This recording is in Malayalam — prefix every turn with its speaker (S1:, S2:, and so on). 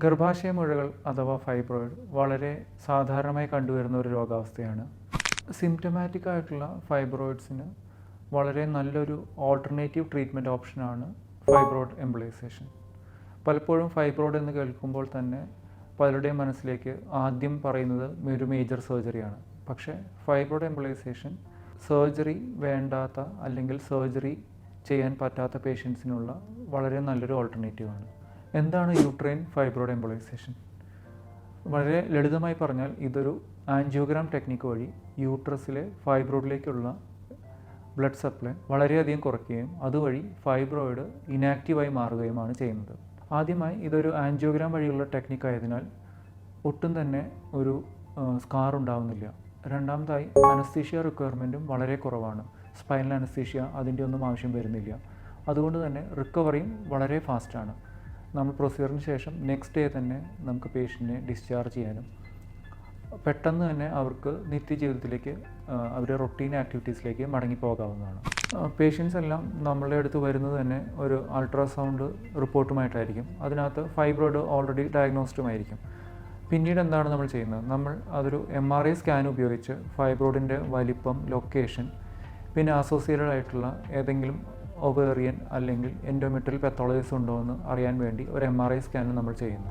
S1: ഗർഭാശയ മുഴകൾ അഥവാ ഫൈബ്രോയിഡ് വളരെ സാധാരണമായി കണ്ടുവരുന്ന ഒരു രോഗാവസ്ഥയാണ്. സിംറ്റമാറ്റിക് ആയിട്ടുള്ള ഫൈബ്രോയിഡ്സിന് വളരെ നല്ലൊരു ഓൾട്ടർനേറ്റീവ് ട്രീറ്റ്മെൻറ്റ് ഓപ്ഷനാണ് ഫൈബ്രോയിഡ് എംബോളൈസേഷൻ. പലപ്പോഴും ഫൈബ്രോയിഡ് എന്ന് കേൾക്കുമ്പോൾ തന്നെ പലരുടെയും മനസ്സിലേക്ക് ആദ്യം പറയുന്നത് ഒരു മേജർ സർജറിയാണ്. പക്ഷേ ഫൈബ്രോയിഡ് എംബോളൈസേഷൻ സർജറി വേണ്ടാത്ത അല്ലെങ്കിൽ സർജറി ചെയ്യാൻ പറ്റാത്ത പേഷ്യൻസിനുള്ള വളരെ നല്ലൊരു ഓൾട്ടർനേറ്റീവാണ്. എന്താണ് യൂട്രൈൻ ഫൈബ്രോയിഡ് എംബോളൈസേഷൻ? വളരെ ലളിതമായി പറഞ്ഞാൽ ഇതൊരു ആൻജിയോഗ്രാം ടെക്നിക്ക് വഴി യൂട്രസിലെ ഫൈബ്രോയിഡിലേക്കുള്ള ബ്ലഡ് സപ്ലൈ വളരെയധികം കുറയ്ക്കുകയും അതുവഴി ഫൈബ്രോയിഡ് ഇനാക്റ്റീവായി മാറുകയുമാണ് ചെയ്യുന്നത്. ആദ്യമായി ഇതൊരു ആൻജിയോഗ്രാം വഴിയുള്ള ടെക്നിക്ക് ആയതിനാൽ ഒട്ടും തന്നെ ഒരു സ്കാർ ഉണ്ടാവുന്നില്ല. രണ്ടാമതായി അനസ്തീഷ്യ റിക്വയർമെൻറ്റും വളരെ കുറവാണ്. സ്പൈനൽ അനസ്തീഷ്യ അതിൻ്റെ ഒന്നും ആവശ്യം വരുന്നില്ല. അതുകൊണ്ട് തന്നെ റിക്കവറിയും വളരെ ഫാസ്റ്റാണ്. നമ്മൾ പ്രൊസീജിയറിന് ശേഷം നെക്സ്റ്റ് ഡേ തന്നെ നമുക്ക് പേഷ്യൻറ്റിനെ ഡിസ്ചാർജ് ചെയ്യാനും പെട്ടെന്ന് തന്നെ അവർക്ക് നിത്യജീവിതത്തിലേക്ക് അവരുടെ റൊട്ടീൻ ആക്ടിവിറ്റീസിലേക്ക് മടങ്ങിപ്പോകാവുന്നതാണ്. പേഷ്യൻസ് എല്ലാം നമ്മളുടെ അടുത്ത് വരുന്നത് തന്നെ ഒരു അൾട്രാസൗണ്ട് റിപ്പോർട്ടുമായിട്ടായിരിക്കും. അതിനകത്ത് ഫൈബ്രോയിഡ് ഓൾറെഡി ഡയഗ്നോസ്ഡുമായിരിക്കും. പിന്നീട് എന്താണ് നമ്മൾ ചെയ്യുന്നത്? നമ്മൾ അതൊരു MRI സ്കാൻ ഉപയോഗിച്ച് ഫൈബ്രോയിഡിൻ്റെ വലിപ്പം, ലൊക്കേഷൻ, പിന്നെ അസോസിയേറ്റഡ് ആയിട്ടുള്ള ഏതെങ്കിലും ഒവേറിയൻ അല്ലെങ്കിൽ എൻഡോമെട്രിയൽ പെത്തോളജീസ് ഉണ്ടോ എന്ന് അറിയാൻ വേണ്ടി ഒരു MRI സ്കാൻ നമ്മൾ ചെയ്യുന്നു.